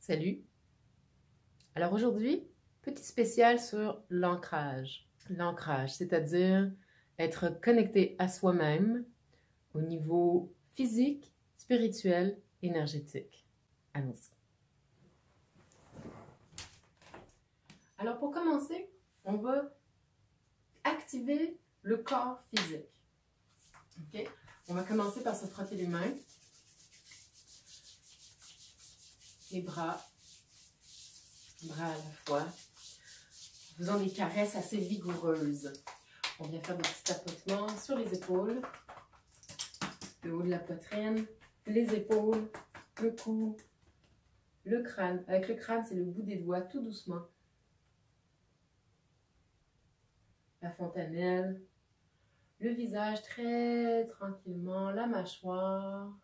Salut! Alors aujourd'hui, petit spécial sur l'ancrage. L'ancrage, c'est-à-dire être connecté à soi-même au niveau physique, spirituel, énergétique. Allons-y. Alors pour commencer, on va activer le corps physique. Okay? On va commencer par se frotter les mains, les bras à la fois, en faisant des caresses assez vigoureuses. On vient faire des petits tapotements sur les épaules, le haut de la poitrine, les épaules, le cou, le crâne. Avec le crâne, c'est le bout des doigts, tout doucement. La fontanelle, le visage très tranquillement, la mâchoire,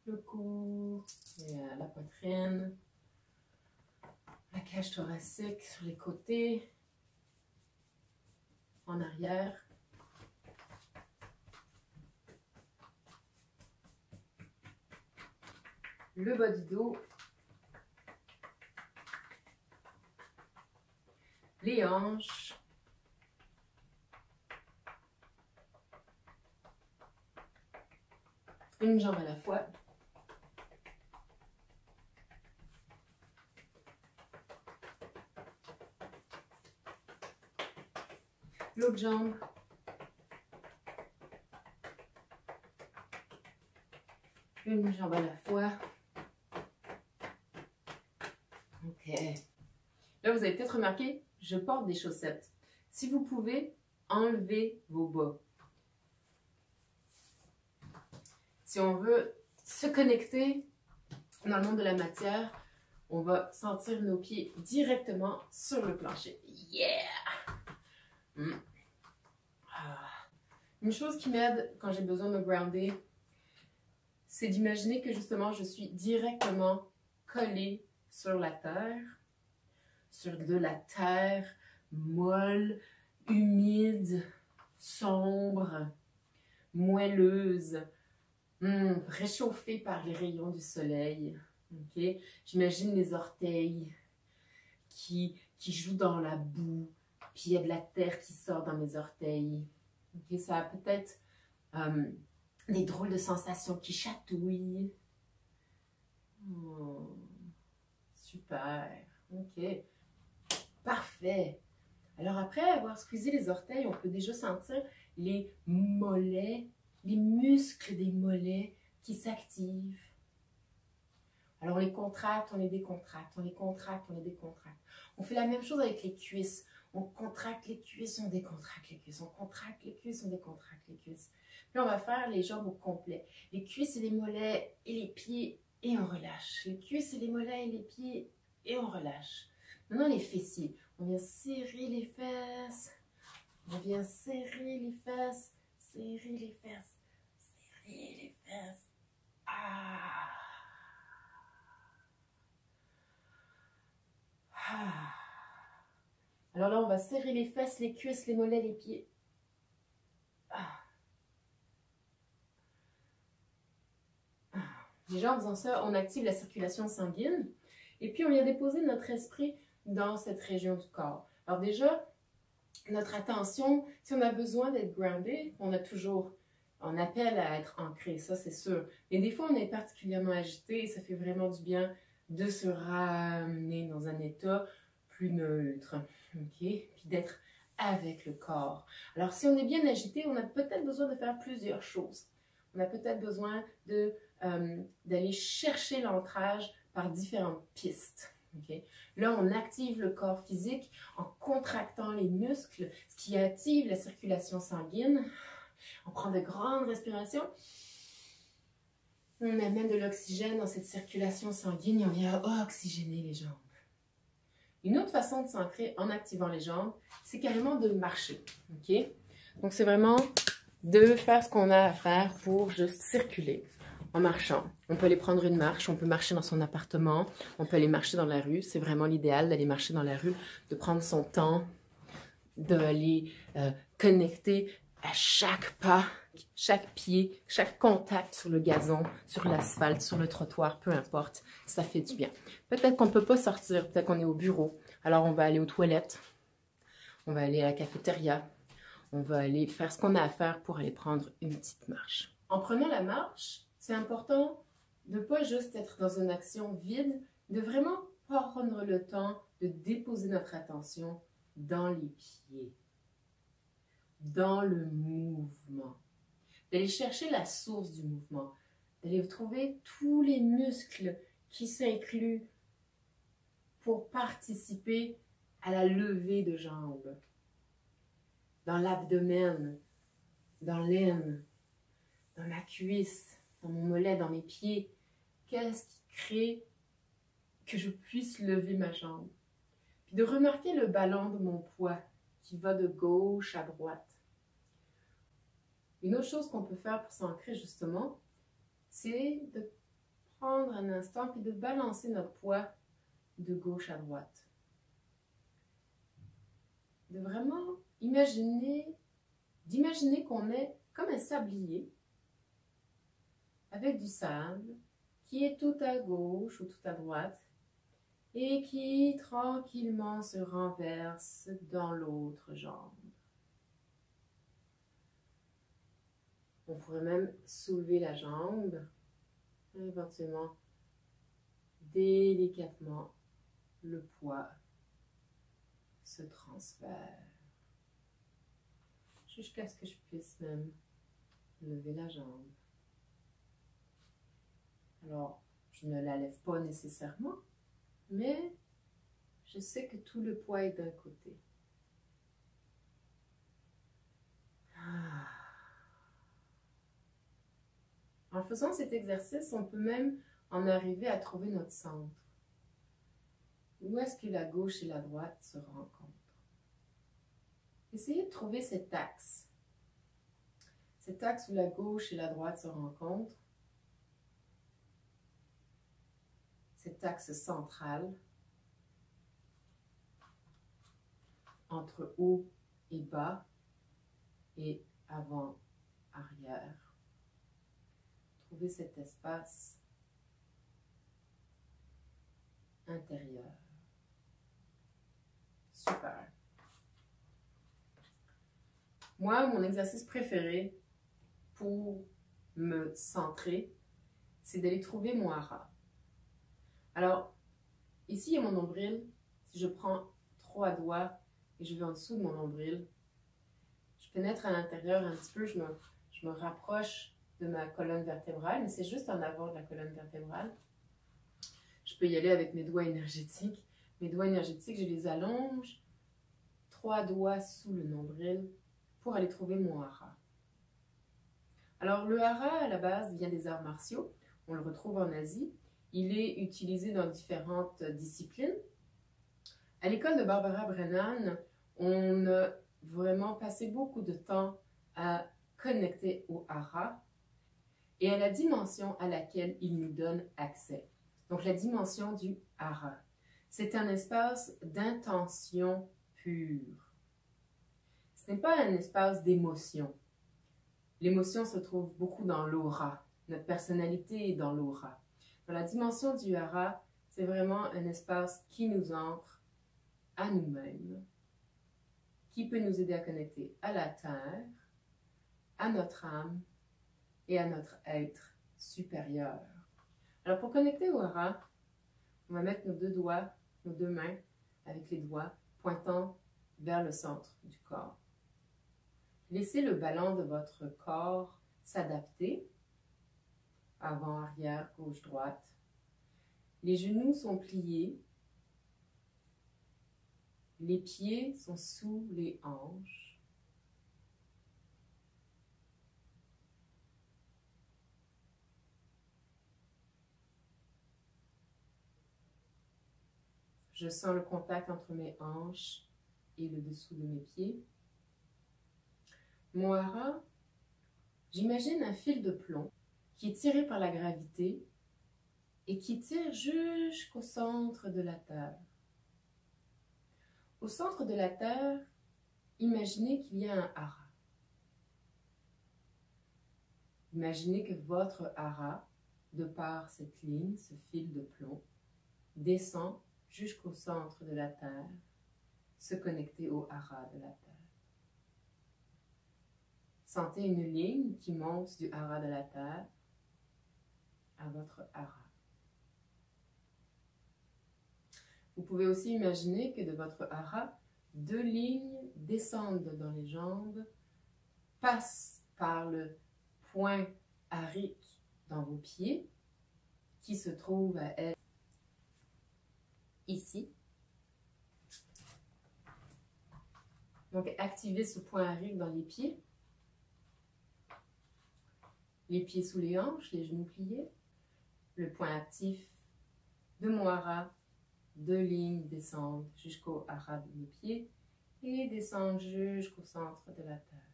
le cou, la poitrine, la cage thoracique sur les côtés, en arrière. Le bas du dos, les hanches, une jambe à la fois. L'autre jambe. Une jambe à la fois. Ok. Là, vous avez peut-être remarqué, je porte des chaussettes. Si vous pouvez, enlevez vos bas. Si on veut se connecter dans le monde de la matière, on va sentir nos pieds directement sur le plancher. Yeah! Une chose qui m'aide quand j'ai besoin de me grounder, c'est d'imaginer que justement je suis directement collée sur la terre molle, humide, sombre, moelleuse, réchauffée par les rayons du soleil. Okay? J'imagine les orteils qui jouent dans la boue, puis il y a de la terre qui sort dans mes orteils. Okay? Ça a peut-être des drôles de sensations qui chatouillent. Oh, super. Ok. Parfait. Alors après avoir squeezé les orteils, on peut déjà sentir les mollets, les muscles des mollets qui s'activent. Alors on les contracte, on les décontracte, on les contracte, on les décontracte. On fait la même chose avec les cuisses. On contracte les cuisses, on décontracte les cuisses. On contracte les cuisses, on décontracte les cuisses. Puis on va faire les jambes au complet. Les cuisses et les mollets et les pieds et on relâche. Les cuisses et les mollets et les pieds et on relâche. Maintenant les fessiers. On vient serrer les fesses. On vient serrer les fesses. Serrer les fesses. Serrer les fesses. Ah. Ah. Alors là, on va serrer les fesses, les cuisses, les mollets, les pieds. Ah. Ah. Déjà, en faisant ça, on active la circulation sanguine. Et puis, on vient déposer notre esprit dans cette région du corps. Alors déjà, notre attention, si on a besoin d'être groundé, on appelle à être ancré, ça c'est sûr. Mais des fois, on est particulièrement agité et ça fait vraiment du bien de se ramener dans un état plus neutre, ok? Puis d'être avec le corps. Alors, si on est bien agité, on a peut-être besoin de faire plusieurs choses. On a peut-être besoin d'aller chercher l'ancrage par différentes pistes. Okay? Là, on active le corps physique en contractant les muscles, ce qui active la circulation sanguine. On prend de grandes respirations. On amène de l'oxygène dans cette circulation sanguine et on vient oxygéner les jambes. Une autre façon de s'ancrer en activant les jambes, c'est carrément de marcher. Okay? Donc, c'est vraiment de faire ce qu'on a à faire pour juste circuler en marchant. On peut aller prendre une marche, on peut marcher dans son appartement, on peut aller marcher dans la rue. C'est vraiment l'idéal d'aller marcher dans la rue, de prendre son temps, d'aller connecter à chaque pas chaque pied, chaque contact sur le gazon, sur l'asphalte, sur le trottoir, peu importe, ça fait du bien. Peut-être qu'on ne peut pas sortir, peut-être qu'on est au bureau, alors on va aller aux toilettes, on va aller à la cafétéria, on va aller faire ce qu'on a à faire pour aller prendre une petite marche. En prenant la marche, c'est important de ne pas juste être dans une action vide, de vraiment prendre le temps de déposer notre attention dans les pieds, dans le mouvement, d'aller chercher la source du mouvement, d'aller trouver tous les muscles qui s'incluent pour participer à la levée de jambes, dans l'abdomen, dans l'aine, dans ma cuisse, dans mon mollet, dans mes pieds. Qu'est-ce qui crée que je puisse lever ma jambe? Puis de remarquer le ballon de mon poids qui va de gauche à droite. Une autre chose qu'on peut faire pour s'ancrer justement, c'est de prendre un instant puis de balancer notre poids de gauche à droite. De vraiment d'imaginer qu'on est comme un sablier avec du sable qui est tout à gauche ou tout à droite et qui tranquillement se renverse dans l'autre jambe. On pourrait même soulever la jambe, éventuellement, délicatement, le poids se transfère jusqu'à ce que je puisse même lever la jambe. Alors, je ne la lève pas nécessairement, mais je sais que tout le poids est d'un côté. En faisant cet exercice, on peut même en arriver à trouver notre centre. Où est-ce que la gauche et la droite se rencontrent? Essayez de trouver cet axe où la gauche et la droite se rencontrent, cet axe central entre haut et bas et avant, arrière. Trouvez cet espace intérieur. Super. Moi, mon exercice préféré pour me centrer, c'est d'aller trouver mon hara. Alors, ici, il y a mon nombril. Si je prends 3 doigts et je vais en dessous de mon nombril, je pénètre à l'intérieur un petit peu, je me rapproche de ma colonne vertébrale, mais c'est juste en avant de la colonne vertébrale. Je peux y aller avec mes doigts énergétiques. Mes doigts énergétiques, je les allonge, 3 doigts sous le nombril pour aller trouver mon hara. Alors, le hara, à la base, vient des arts martiaux. On le retrouve en Asie. Il est utilisé dans différentes disciplines. À l'école de Barbara Brennan, on a vraiment passé beaucoup de temps à connecter au hara et à la dimension à laquelle il nous donne accès. Donc, la dimension du hara. C'est un espace d'intention pure. Ce n'est pas un espace d'émotion. L'émotion se trouve beaucoup dans l'aura. Notre personnalité est dans l'aura. Dans la dimension du hara, c'est vraiment un espace qui nous ancre à nous-mêmes, qui peut nous aider à connecter à la terre, à notre âme et à notre être supérieur. Alors pour connecter au hara, on va mettre nos 2 doigts, nos 2 mains avec les doigts pointant vers le centre du corps. Laissez le ballon de votre corps s'adapter, avant, arrière, gauche, droite. Les genoux sont pliés, les pieds sont sous les hanches. Je sens le contact entre mes hanches et le dessous de mes pieds. Mon hara, j'imagine un fil de plomb qui est tiré par la gravité et qui tire jusqu'au centre de la Terre. Au centre de la Terre, imaginez qu'il y a un hara. Imaginez que votre hara, de par cette ligne, ce fil de plomb, descend jusqu'au centre de la Terre, se connecter au hara de la Terre. Sentez une ligne qui monte du hara de la Terre à votre hara. Vous pouvez aussi imaginer que de votre hara, 2 lignes descendent dans les jambes, passent par le point harique dans vos pieds, qui se trouve à être ici. Donc, activez ce point harique dans les pieds sous les hanches, les genoux pliés. Le point actif de mon hara, 2 lignes descendent jusqu'au hara de mes pieds et descendent jusqu'au centre de la terre.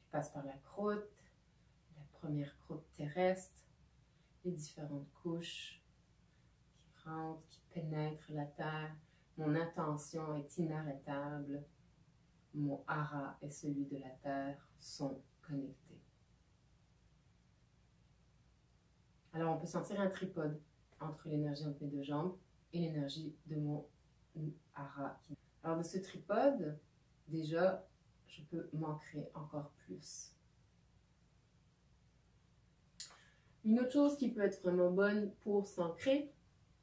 Je passe par la croûte, la première croûte terrestre, les différentes couches qui rentrent, qui pénètrent la terre. Mon intention est inarrêtable. Mon hara et celui de la terre sont connectés. Alors, on peut sentir un tripode entre l'énergie entre mes 2 jambes et l'énergie de mon hara. Alors, de ce tripode, déjà, je peux m'ancrer encore plus. Une autre chose qui peut être vraiment bonne pour s'ancrer,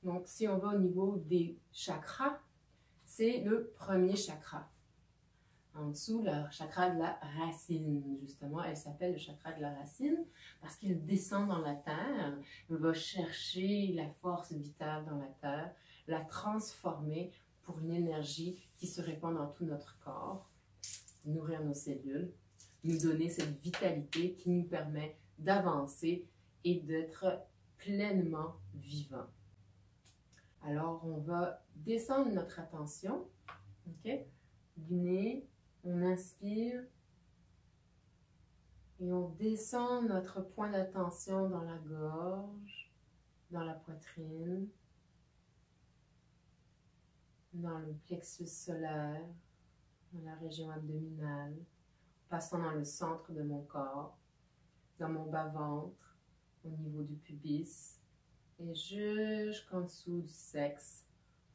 donc si on va au niveau des chakras, c'est le premier chakra. En dessous, le chakra de la racine, justement, elle s'appelle le chakra de la racine parce qu'il descend dans la terre, va chercher la force vitale dans la terre, la transformer pour une énergie qui se répand dans tout notre corps, nourrir nos cellules, nous donner cette vitalité qui nous permet d'avancer et d'être pleinement vivant. Alors, on va descendre notre attention, ok, du nez. On inspire et on descend notre point d'attention dans la gorge, dans la poitrine, dans le plexus solaire, dans la région abdominale, passant dans le centre de mon corps, dans mon bas-ventre, au niveau du pubis et jusqu'en dessous du sexe,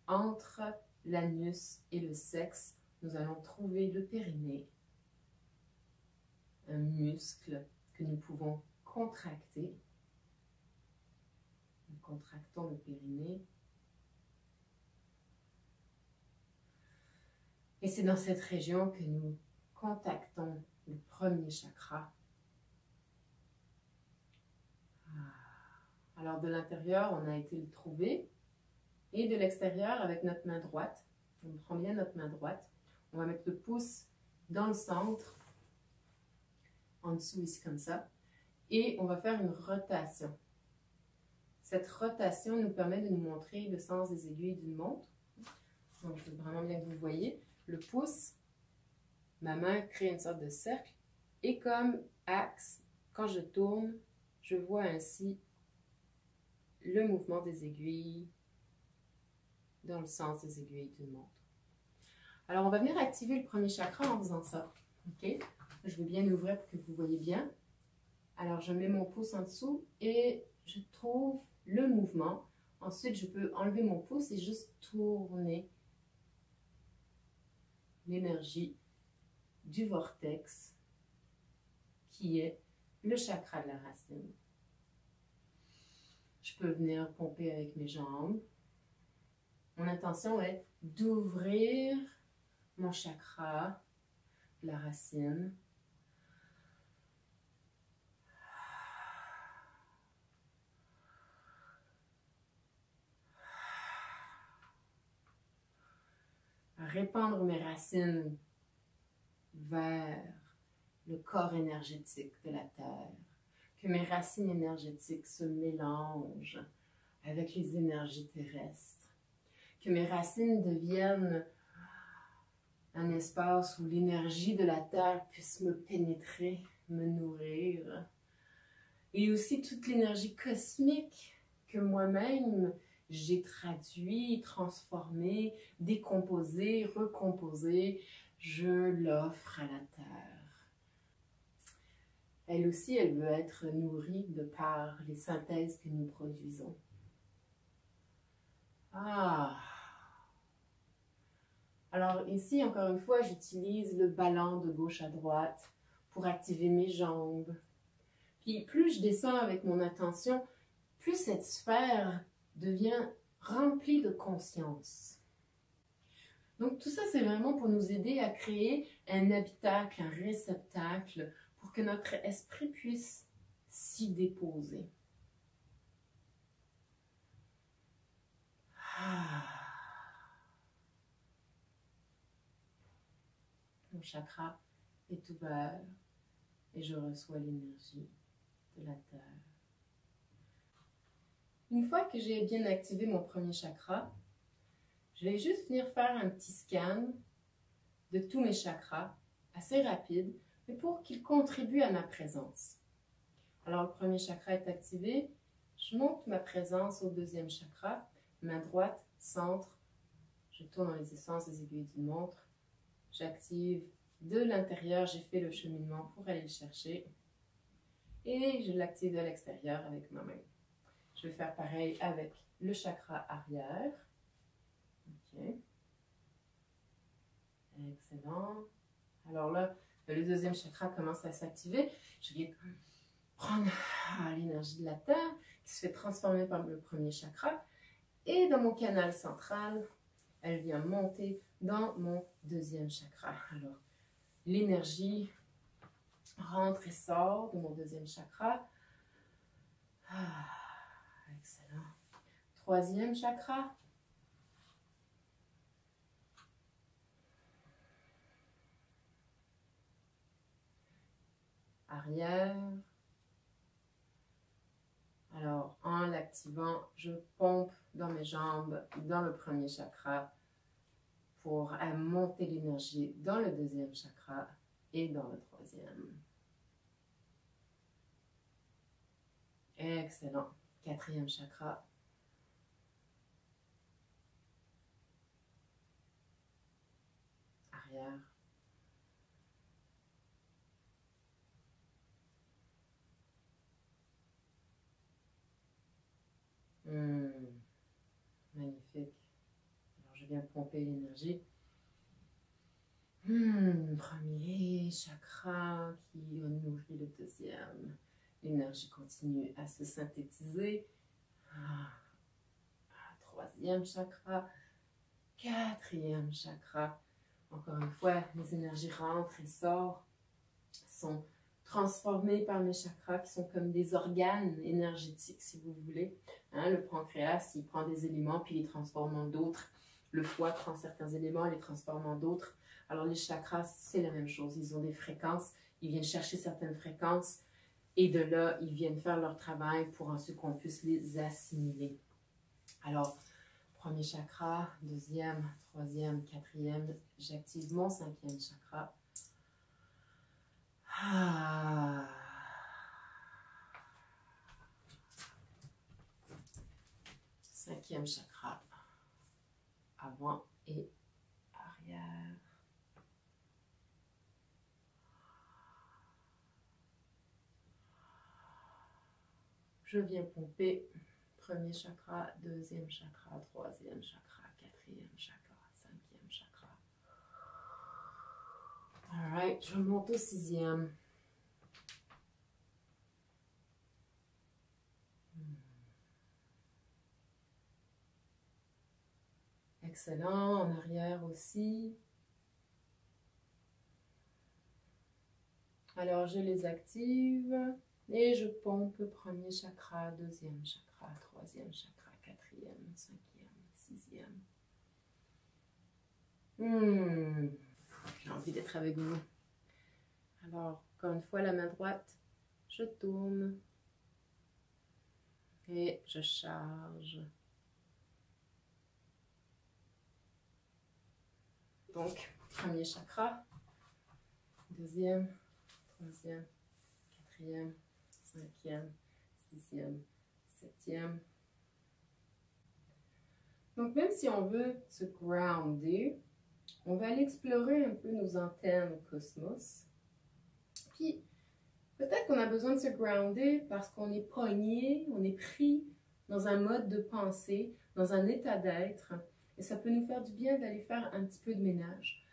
entre l'anus et le sexe. Nous allons trouver le périnée, un muscle que nous pouvons contracter. Nous contractons le périnée. Et c'est dans cette région que nous contactons le premier chakra. Alors de l'intérieur, on a été le trouver. Et de l'extérieur, avec notre main droite, on prend bien notre main droite. On va mettre le pouce dans le centre, en dessous ici comme ça, et on va faire une rotation. Cette rotation nous permet de nous montrer le sens des aiguilles d'une montre. Donc je veux vraiment bien que vous voyez. Le pouce, ma main crée une sorte de cercle, et comme axe, quand je tourne, je vois ainsi le mouvement des aiguilles dans le sens des aiguilles d'une montre. Alors, on va venir activer le premier chakra en faisant ça. OK? Je vais bien ouvrir pour que vous voyez bien. Alors, je mets mon pouce en dessous et je trouve le mouvement. Ensuite, je peux enlever mon pouce et juste tourner l'énergie du vortex qui est le chakra de la racine. Je peux venir pomper avec mes jambes. Mon intention est d'ouvrir mon chakra, la racine. Répandre mes racines vers le corps énergétique de la Terre. Que mes racines énergétiques se mélangent avec les énergies terrestres. Que mes racines deviennent un espace où l'énergie de la terre puisse me pénétrer, me nourrir. Et aussi toute l'énergie cosmique que moi-même j'ai traduit, transformé, décomposé, recomposé, je l'offre à la terre. elle aussi, elle veut être nourrie de par les synthèses que nous produisons. Ah. Alors ici, encore une fois, j'utilise le ballon de gauche à droite pour activer mes jambes. Puis plus je descends avec mon attention, plus cette sphère devient remplie de conscience. Donc tout ça, c'est vraiment pour nous aider à créer un habitacle, un réceptacle, pour que notre esprit puisse s'y déposer. Ah. Mon chakra est ouvert et je reçois l'énergie de la terre. Une fois que j'ai bien activé mon premier chakra, je vais juste venir faire un petit scan de tous mes chakras, assez rapide, mais pour qu'ils contribuent à ma présence. Alors, le premier chakra est activé, je monte ma présence au deuxième chakra, main droite, centre, je tourne dans les essences des aiguilles d'une montre, j'active de l'intérieur, j'ai fait le cheminement pour aller le chercher, et je l'active de l'extérieur avec ma main. Je vais faire pareil avec le chakra arrière. Ok. Excellent. Alors là, le deuxième chakra commence à s'activer. Je viens prendre l'énergie de la terre qui se fait transformer par le premier chakra. Et dans mon canal central, elle vient monter dans mon deuxième chakra. Alors, l'énergie rentre et sort de mon deuxième chakra. Excellent. Troisième chakra. Arrière. Alors, en l'activant, je pompe dans mes jambes, dans le premier chakra, pour monter l'énergie dans le deuxième chakra et dans le troisième. Excellent. Quatrième chakra. Arrière. Magnifique. Alors, je viens pomper l'énergie. Premier chakra qui nourrit le deuxième. L'énergie continue à se synthétiser. Troisième chakra. Quatrième chakra. Encore une fois, les énergies rentrent et sortent, sont transformées par mes chakras qui sont comme des organes énergétiques, si vous voulez. Le pancréas, il prend des éléments puis il les transforme en d'autres. Le foie prend certains éléments et les transforme en d'autres. Alors les chakras, c'est la même chose. Ils ont des fréquences, ils viennent chercher certaines fréquences et de là, ils viennent faire leur travail pour ensuite qu'on puisse les assimiler. Alors, premier chakra, deuxième, troisième, quatrième, j'active mon cinquième chakra. Cinquième chakra, avant et arrière. Je viens pomper premier chakra, deuxième chakra, troisième chakra, quatrième chakra, cinquième chakra. Alright, je monte au sixième. Excellent, en arrière aussi. Alors, je les active et je pompe premier chakra, deuxième chakra, troisième chakra, quatrième, cinquième, sixième. J'ai envie d'être avec vous. Alors, encore une fois, la main droite, je tourne et je charge. Donc, premier chakra, deuxième, troisième, quatrième, cinquième, sixième, septième. Donc, même si on veut se grounder, on va aller explorer un peu nos antennes au cosmos. Puis, Peut-être qu'on a besoin de se grounder parce qu'on est pogné, on est pris dans un mode de pensée, dans un état d'être. Et ça peut nous faire du bien d'aller faire un petit peu de ménage.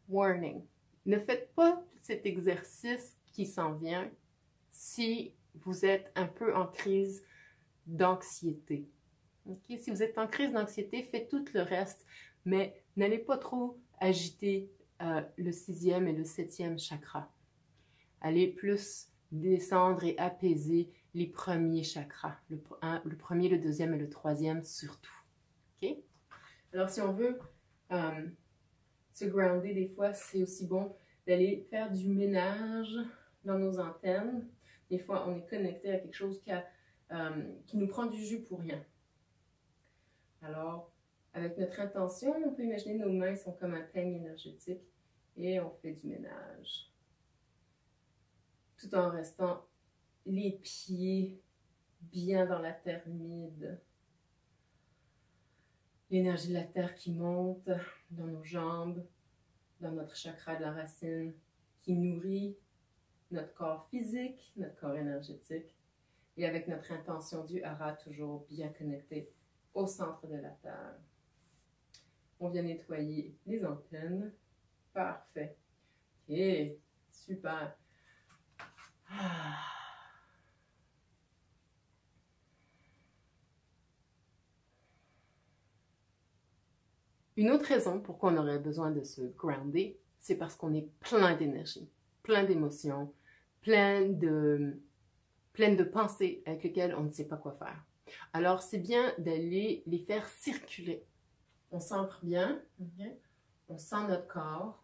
Warning. Ne faites pas cet exercice qui s'en vient si vous êtes un peu en crise d'anxiété. Okay? Si vous êtes en crise d'anxiété, faites tout le reste, mais n'allez pas trop agiter le 6e et le 7e chakra. Allez plus descendre et apaiser les premiers chakras, le premier, le 2e et le 3e surtout. Okay? Alors si on veut se grounder des fois, c'est aussi bon d'aller faire du ménage dans nos antennes. Des fois, on est connecté à quelque chose qui nous prend du jus pour rien. Alors, avec notre intention, on peut imaginer nos mains sont comme un peigne énergétique et on fait du ménage. Tout en restant les pieds bien dans la terre humide. L'énergie de la terre qui monte dans nos jambes, dans notre chakra de la racine, qui nourrit notre corps physique, notre corps énergétique, et avec notre intention du hara toujours bien connecté au centre de la terre. On vient nettoyer les antennes. Parfait. Ok, super. Une autre raison pourquoi on aurait besoin de se grounder, c'est parce qu'on est plein d'énergie, plein d'émotions, plein de pensées avec lesquelles on ne sait pas quoi faire. Alors, c'est bien d'aller les faire circuler. On s'ancre bien, okay? On sent notre corps,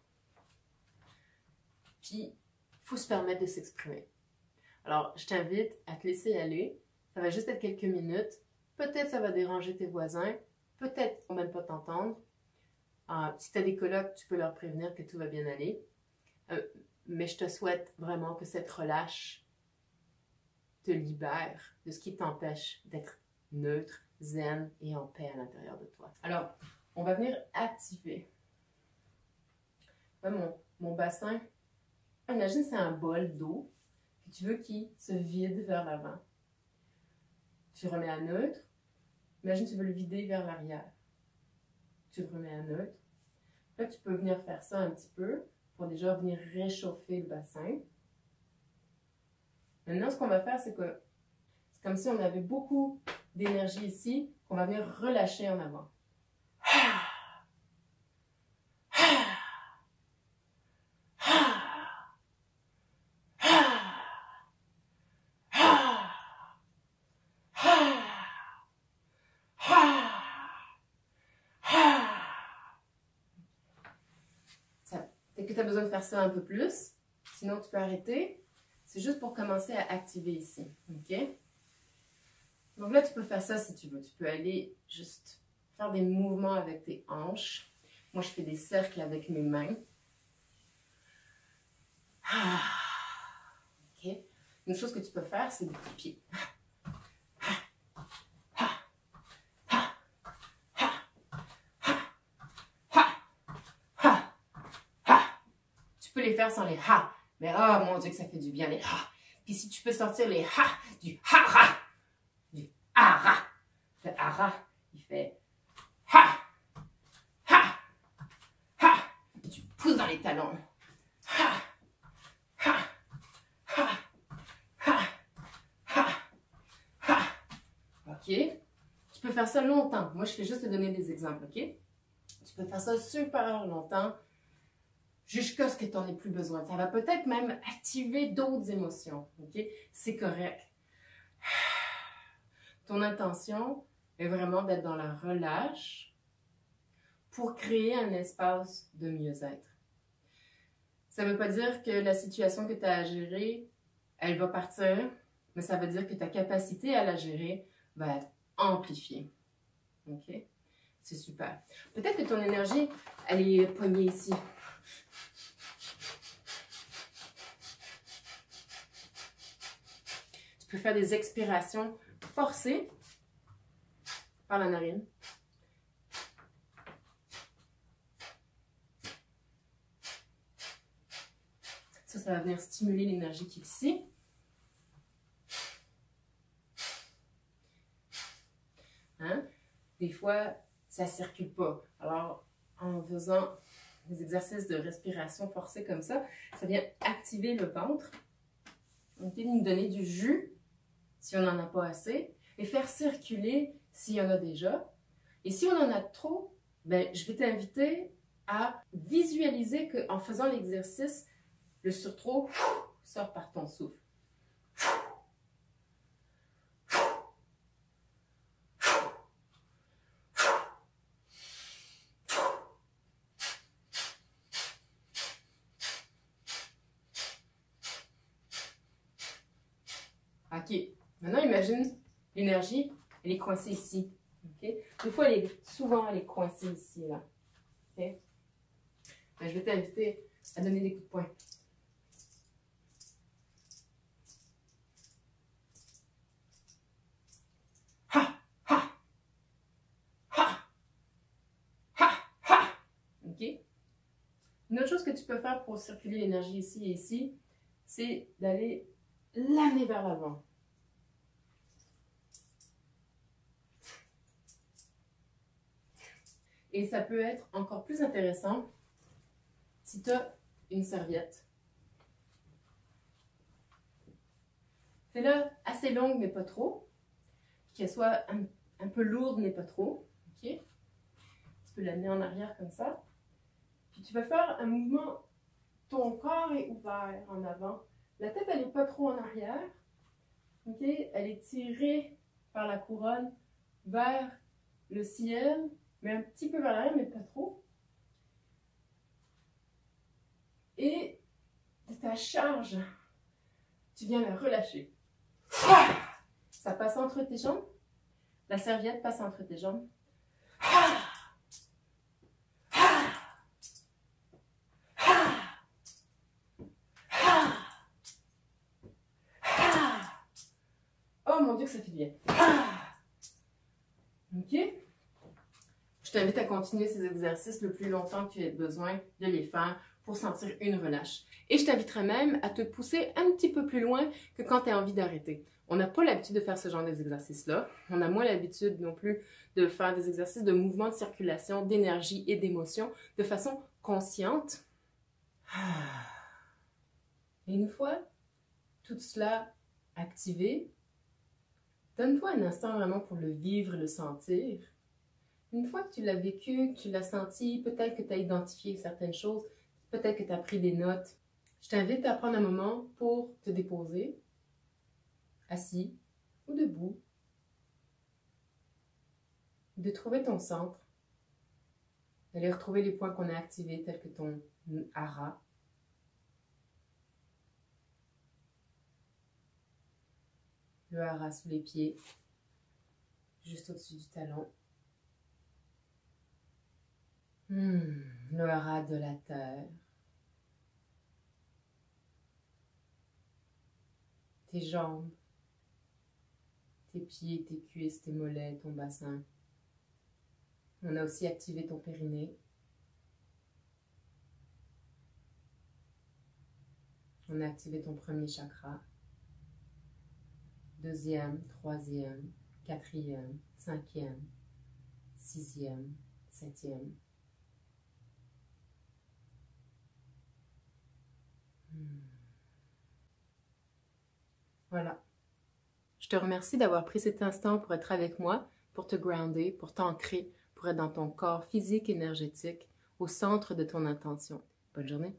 puis il faut se permettre de s'exprimer. Alors, je t'invite à te laisser aller. Ça va juste être quelques minutes. Peut-être ça va déranger tes voisins, peut-être ils ne vont même pas t'entendre. Si tu as des colocs, tu peux leur prévenir que tout va bien aller. Mais je te souhaite vraiment que cette relâche te libère de ce qui t'empêche d'être neutre, zen et en paix à l'intérieur de toi. Alors, on va venir activer mon bassin. Imagine c'est un bol d'eau que tu veux qui se vide vers l'avant. Tu remets à neutre. Imagine tu veux le vider vers l'arrière. Tu le remets à neutre. Là, tu peux venir faire ça un petit peu pour déjà venir réchauffer le bassin. Maintenant, ce qu'on va faire, c'est que c'est comme si on avait beaucoup d'énergie ici, qu'on va venir relâcher en avant. Peut-être que tu as besoin de faire ça un peu plus, sinon tu peux arrêter. C'est juste pour commencer à activer ici, ok? Donc là, tu peux faire ça si tu veux. Tu peux aller juste faire des mouvements avec tes hanches. Moi, je fais des cercles avec mes mains. Ok? Une chose que tu peux faire, c'est des coups de pied. Tu peux les faire sans les ha. Mais oh mon Dieu que ça fait du bien les ha. Puis si tu peux sortir les ha, du ha-ra, du ha-ra. Le ha-ra, il fait ha, ha, ha. Et tu pousses dans les talons. Ha, ha, ha, ha, ha, ha. Ok? Tu peux faire ça longtemps. Moi, je fais juste te donner des exemples, ok? Tu peux faire ça super longtemps. Jusqu'à ce que tu n'en aies plus besoin. Ça va peut-être même activer d'autres émotions. Okay? C'est correct. Ton intention est vraiment d'être dans la relâche pour créer un espace de mieux-être. Ça ne veut pas dire que la situation que tu as à gérer, elle va partir, mais ça veut dire que ta capacité à la gérer va être amplifiée. OK? C'est super. Peut-être que ton énergie, elle est poignée ici. Tu peux faire des expirations forcées par la narine. Ça va venir stimuler l'énergie qui est ici. des fois, ça ne circule pas. Alors, en faisant des exercices de respiration forcée comme ça vient activer le ventre, okay, nous donner du jus si on n'en a pas assez, et faire circuler s'il y en a déjà. Et si on en a trop, ben, je vais t'inviter à visualiser qu'en faisant l'exercice, le surtrot sort par ton souffle. OK. Maintenant, imagine l'énergie, elle est coincée ici. Okay? Des fois, souvent, elle est coincée ici, là. Okay? Ben, je vais t'inviter à donner des coups de poing. Ha! Ha! Ha! Ha! Ha! OK? Une autre chose que tu peux faire pour circuler l'énergie ici et ici, c'est d'aller l'amener vers l'avant. Et ça peut être encore plus intéressant si tu as une serviette. Fais-la assez longue, mais pas trop. Qu'elle soit un peu lourde, mais pas trop. Okay? Tu peux l'amener en arrière comme ça. Puis tu vas faire un mouvement. Ton corps est ouvert en avant. La tête, elle n'est pas trop en arrière. Okay? Elle est tirée par la couronne vers le ciel, mais un petit peu vers l'arrière, mais pas trop. Et de ta charge, tu viens la relâcher. Ça passe entre tes jambes. La serviette passe entre tes jambes. Oh mon Dieu que ça fait bien. OK? Je t'invite à continuer ces exercices le plus longtemps que tu aies besoin de les faire pour sentir une relâche. Et je t'inviterai même à te pousser un petit peu plus loin que quand tu as envie d'arrêter. On n'a pas l'habitude de faire ce genre d'exercices-là. On a moins l'habitude non plus de faire des exercices de mouvement, de circulation, d'énergie et d'émotion de façon consciente. Et une fois tout cela activé, donne-toi un instant vraiment pour le vivre, le sentir. Une fois que tu l'as vécu, que tu l'as senti, peut-être que tu as identifié certaines choses, peut-être que tu as pris des notes. Je t'invite à prendre un moment pour te déposer, assis ou debout, de trouver ton centre, d'aller retrouver les points qu'on a activés, tels que ton hara, le hara sous les pieds, juste au-dessus du talon. Le hara de la terre. Tes jambes, tes pieds, tes cuisses, tes mollets, ton bassin. On a aussi activé ton périnée. On a activé ton premier chakra. Deuxième, troisième, quatrième, cinquième, sixième, septième. Voilà. Je te remercie d'avoir pris cet instant pour être avec moi, pour te grounder, pour t'ancrer, pour être dans ton corps physique, énergétique, au centre de ton intention. Bonne journée.